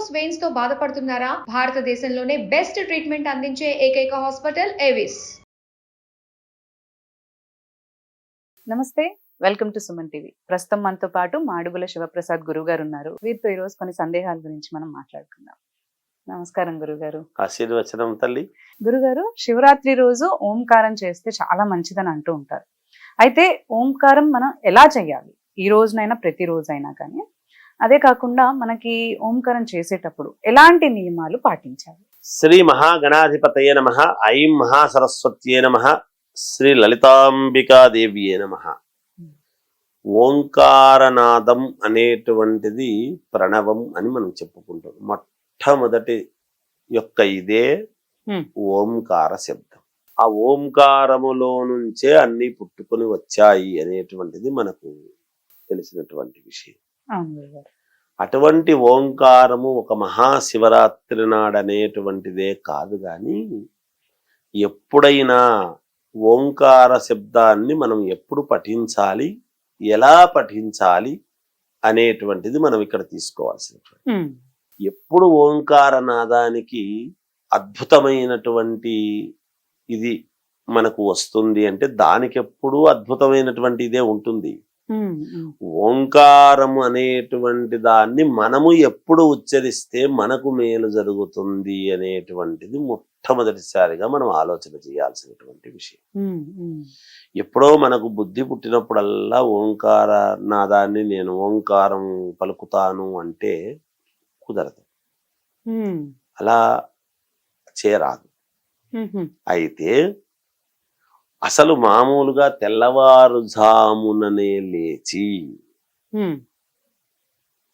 Varicose veins తో బాధపడుతున్నారా? భారతదేశంలోనే బెస్ట్ ట్రీట్మెంట్ అందించే ఏకైక హాస్పిటల్ ఏవిస్. నమస్తే, వెల్కమ్ టు సుమన్ టీవీ. ప్రస్తుతం మనతో పాటు మాడుగుల శివప్రసాద్ గురువు గారు ఉన్నారు. వీరితో ఈరోజు కొన్ని సందేహాల గురించి మనం మాట్లాడుకుందాం. నమస్కారం గురుగారు. ఆశీర్వచనం తల్లి. గురుగారు, శివరాత్రి రోజు ఓంకారం చేస్తే చాలా మంచిదని అంటూ ఉంటారు. అయితే ఓంకారం మనం ఎలా చేయాలి? ఈ రోజునైనా ప్రతిరోజైనా కానీ, అదే కాకుండా మనకి ఓంకారం చేసేటప్పుడు ఎలాంటి నియమాలు పాటించాలి? శ్రీ మహాగణాధిపతయే నమః. ఐం మహాసరస్వత్యే నమః. శ్రీ లలితాంబికాదేవ్యే నమః. ఓంకారనాదం అనేటువంటిది ప్రణవం అని మనం చెప్పుకుంటాం. మొట్టమొదటి యొక్క ఇదే ఓంకార శబ్దం. ఆ ఓంకారములో నుంచే అన్ని పుట్టుకొని వచ్చాయి అనేటువంటిది మనకు తెలిసినటువంటి విషయం. అటువంటి ఓంకారము ఒక మహాశివరాత్రి నాడనేటువంటిదే కాదు, కానీ ఎప్పుడైనా ఓంకార శబ్దాన్ని మనం ఎప్పుడు పఠించాలి, ఎలా పఠించాలి అనేటువంటిది మనం ఇక్కడ తీసుకోవాల్సినటువంటి. ఎప్పుడు ఓంకార నాదానికి అద్భుతమైనటువంటి ఇది మనకు వస్తుంది అంటే దానికి ఎప్పుడు అద్భుతమైనటువంటి ఇదే ఉంటుంది. ఓంకారము అనేటువంటి దాన్ని మనము ఎప్పుడు ఉచ్చరిస్తే మనకు మేలు జరుగుతుంది అనేటువంటిది మొట్టమొదటిసారిగా మనం ఆలోచన చేయాల్సినటువంటి విషయం. ఎప్పుడో మనకు బుద్ధి పుట్టినప్పుడల్లా ఓంకార నాదాన్ని నేను ఓంకారం పలుకుతాను అంటే కుదరదు, అలా చేరాదు. అయితే అసలు మామూలుగా తెల్లవారుజాముననే లేచి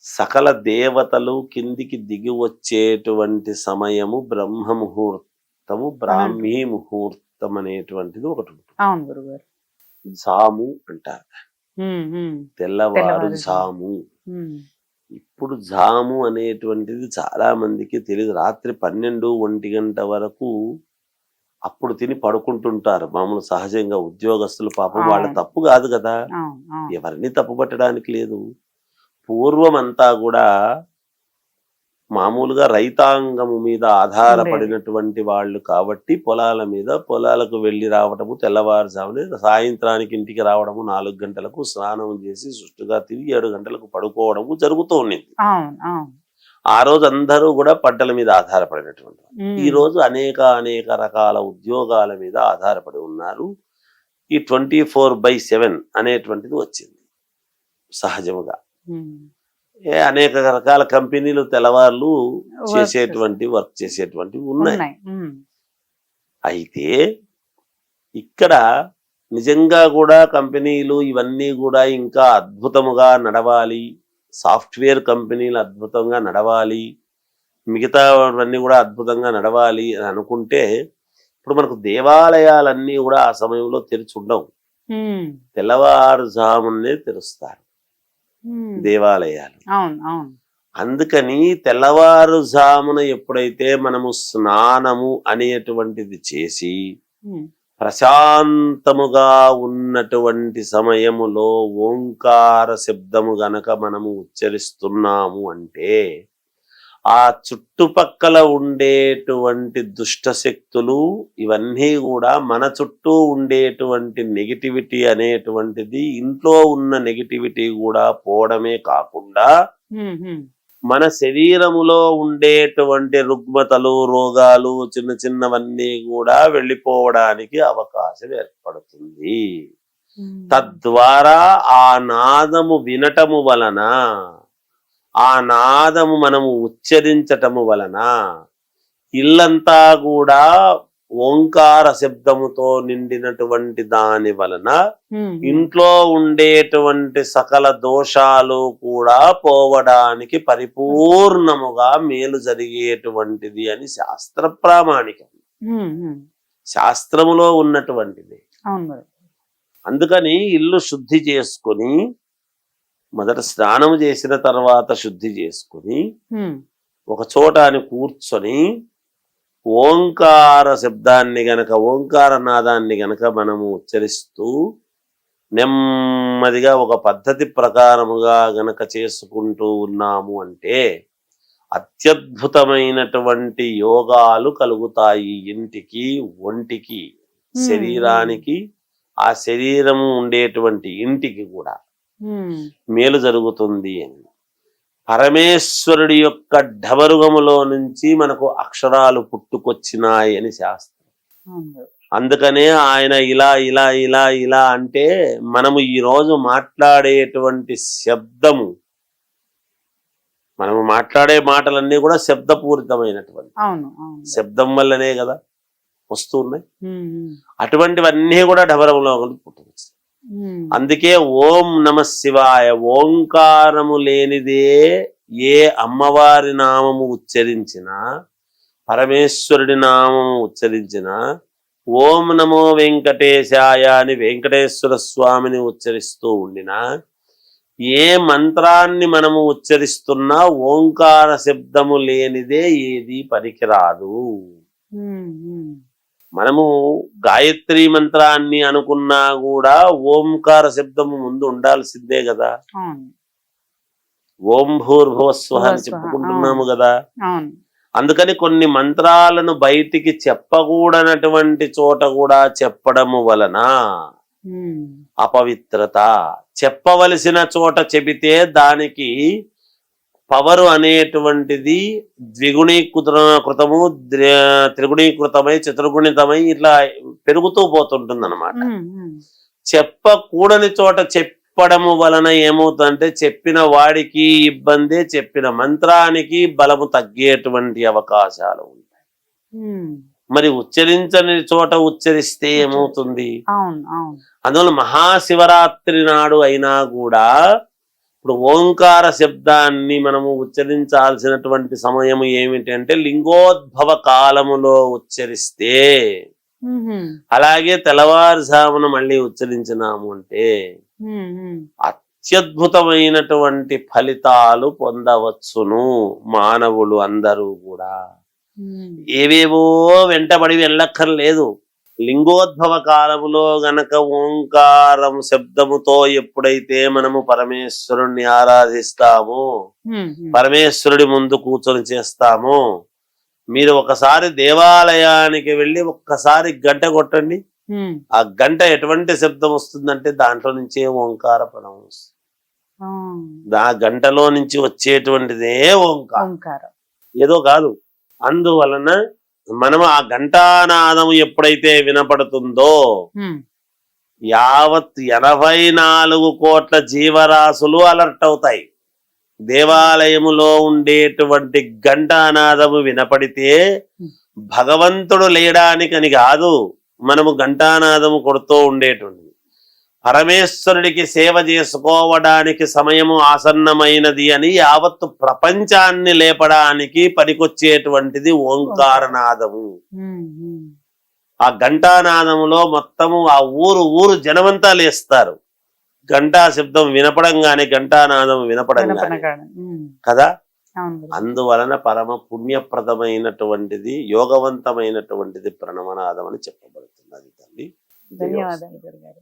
సకల దేవతలు కిందికి దిగి వచ్చేటువంటి సమయము బ్రహ్మ ముహూర్తము, బ్రాహ్మీ ముహూర్తం అనేటువంటిది ఒకటి ఉంటుంది. జాము అంటారు, తెల్లవారు జాము. ఇప్పుడు జాము అనేటువంటిది చాలా మందికి తెలియదు. రాత్రి 12-1 గంట వరకు అప్పుడు తిని పడుకుంటుంటారు. మామూలు సహజంగా ఉద్యోగస్తులు పాపం వాళ్ళ తప్పు కాదు కదా, ఎవరిని తప్పు పట్టడానికి లేదు. పూర్వం అంతా కూడా మామూలుగా రైతాంగము మీద ఆధారపడినటువంటి వాళ్ళు కాబట్టి పొలాలకు వెళ్ళి రావడము, తెల్లవారుజామునే సాయంత్రానికి ఇంటికి రావడము, 4 గంటలకు స్నానం చేసి సుష్టుగా తిరిగి 7 గంటలకు పడుకోవడము జరుగుతూ ఉండేది. ఆ రోజు అందరూ కూడా పంటల మీద ఆధారపడినటువంటి. ఈ రోజు అనేక రకాల ఉద్యోగాల మీద ఆధారపడి ఉన్నారు. ఈ 24/7 అనేటువంటిది వచ్చింది సహజముగా. అనేక రకాల కంపెనీలు తెల్లవార్లు వర్క్ చేసేటువంటివి ఉన్నాయి. అయితే ఇక్కడ నిజంగా కూడా కంపెనీలు ఇవన్నీ కూడా ఇంకా అద్భుతముగా నడవాలి, సాఫ్ట్వేర్ కంపెనీలు అద్భుతంగా నడవాలి, మిగతావన్నీ కూడా అద్భుతంగా నడవాలి అని అనుకుంటే ఇప్పుడు మనకు దేవాలయాలన్నీ కూడా ఆ సమయంలో తెరిచి ఉండవు. తెల్లవారుజామునే తెరుస్తారు దేవాలయాలు. అందుకని తెల్లవారుజామున ఎప్పుడైతే మనము స్నానము అనేటువంటిది చేసి ప్రశాంతముగా ఉన్నటువంటి సమయములో ఓంకార శబ్దము గనక మనము ఉచ్చరిస్తున్నాము అంటే ఆ చుట్టుపక్కల ఉండేటువంటి దుష్ట శక్తులు ఇవన్నీ కూడా మన చుట్టూ ఉండేటువంటి నెగిటివిటీ అనేటువంటిది, ఇంట్లో ఉన్న నెగిటివిటీ కూడా పోవడమే కాకుండా మన శరీరములో ఉండేటువంటి రుగ్మతలు, రోగాలు చిన్నవన్నీ కూడా వెళ్ళిపోవడానికి అవకాశం ఏర్పడుతుంది. తద్వారా ఆ నాదము వినటము వలన, ఆ నాదము మనము ఉచ్చరించటము వలన ఇల్లంతా కూడా ఓంకార శబ్దముతో నిండినటువంటి దాని వలన ఇంట్లో ఉండేటువంటి సకల దోషాలు కూడా పోవడానికి పరిపూర్ణముగా మేలు జరిగేటువంటిది అని శాస్త్ర ప్రామాణికం, శాస్త్రములో ఉన్నటువంటిది. అందుకని ఇల్లు శుద్ధి చేసుకుని, మొదట స్నానం చేసిన తర్వాత శుద్ధి చేసుకుని ఒక చోటాని కూర్చొని ఓంకార శబ్దాన్ని గనక, ఓంకార నాదాన్ని గనక మనము ఉచ్చరిస్తూ నెమ్మదిగా ఒక పద్ధతి ప్రకారముగా గనక చేసుకుంటూ ఉన్నాము అంటే అత్యద్భుతమైనటువంటి యోగాలు కలుగుతాయి ఇంటికి, ఒంటికి, శరీరానికి, ఆ శరీరం ఉండేటువంటి ఇంటికి కూడా మేలు జరుగుతుంది అని. పరమేశ్వరుడి యొక్క ఢమరుగములో నుంచి మనకు అక్షరాలు పుట్టుకొచ్చినాయి అని శాస్త్రం. అందుకనే ఆయన ఇలా ఇలా ఇలా ఇలా అంటే మనము ఈరోజు మాట్లాడేటువంటి శబ్దము, మనము మాట్లాడే మాటలన్నీ కూడా శబ్దపూరితమైనటువంటి, శబ్దం వల్లనే కదా వస్తున్నాయి. అటువంటివన్నీ కూడా ఢమరంలో పుట్టుకొచ్చాయి. అందుకే ఓం నమ శివాయ, ఓంకారము లేనిదే ఏ అమ్మవారి నామము ఉచ్చరించినా, పరమేశ్వరుడి నామము ఉచ్చరించినా, ఓం నమో వెంకటేశాయ అని వెంకటేశ్వర స్వామిని ఉచ్చరిస్తూ ఉండినా, ఏ మంత్రాన్ని మనము ఉచ్చరిస్తున్నా ఓంకార శబ్దము లేనిదే ఏది పనికిరాదు. మనము గాయత్రి మంత్రాన్ని అనుకున్నా కూడా ఓంకార శబ్దము ముందు ఉండాల్సిందే కదా. ఓం భూర్భువస్వః అని చెప్పుకుంటున్నాము కదా. అందుకని కొన్ని మంత్రాలను బయటికి చెప్పకూడనటువంటి చోట కూడా చెప్పడము వలన అపవిత్రత, చెప్పవలసిన చోట చెబితే దానికి పవరు అనేటువంటిది ద్విగుణీకృతము, త్రిగుణీకృతమై, చతుర్గుణితమై ఇట్లా పెరుగుతూ పోతుంటుంది అన్నమాట. చెప్పకూడని చోట చెప్పడము వలన ఏమవుతుందంటే చెప్పిన వాడికి ఇబ్బంది, చెప్పిన మంత్రానికి బలము తగ్గేటువంటి అవకాశాలు ఉంటాయి. మరి ఉచ్చరించని చోట ఉచ్చరిస్తే ఏమవుతుంది? అందువల్ల మహాశివరాత్రి నాడు అయినా కూడా ఇప్పుడు ఓంకార శబ్దాన్ని మనము ఉచ్చరించాల్సినటువంటి సమయం ఏమిటి అంటే లింగోద్భవ కాలములో ఉచ్చరిస్తే, అలాగే తెల్లవారుజామున మళ్ళీ ఉచ్చరించినాము అంటే అత్యద్భుతమైనటువంటి ఫలితాలు పొందవచ్చును మానవులు అందరూ కూడా. ఏవేవో వెంటబడి వెళ్ళక్కర్లేదు. లింగోద్భవ కాలములో గనక ఓంకారం శబ్దముతో ఎప్పుడైతే మనము పరమేశ్వరుణ్ణి ఆరాధిస్తామో, పరమేశ్వరుడి ముందు కూర్చొని చేస్తామో, మీరు ఒకసారి దేవాలయానికి వెళ్ళి ఒక్కసారి గంట కొట్టండి. ఆ గంట ఎటువంటి శబ్దం వస్తుందంటే దాంట్లో నుంచే ఓంకార పదం వస్తుంది. ఆ గంటలో నుంచి వచ్చేటువంటిదే ఓంకారం, ఏదో కాదు. అందువలన మనం ఆ ఘంటానాదము ఎప్పుడైతే వినపడుతుందో యావత్ 84 కోట్ల జీవరాశులు అలర్ట్ అవుతాయి. దేవాలయములో ఉండేటువంటి ఘంటానాదము వినపడితే భగవంతుడు లేయడానికని కాదు, మనము ఘంటానాదము కొడుతూ ఉండేటువంటి పరమేశ్వరుడికి సేవ చేసుకోవడానికి సమయము ఆసన్నమైనది అని యావత్తు ప్రపంచాన్ని లేపడానికి పనికొచ్చేటువంటిది ఓంకారనాదము. ఆ ఘంటానాదములో మొత్తము ఆ ఊరు జనమంతా లేస్తారు. ఘంటా శబ్దం వినపడంగానే, ఘంటానాదం వినపడంగానే కదా. అందువలన పరమ పుణ్యప్రదమైనటువంటిది, యోగవంతమైనటువంటిది ప్రణవనాదం అని చెప్పబడుతున్నది తల్లి. ధన్యవాదాలు గురుగారు.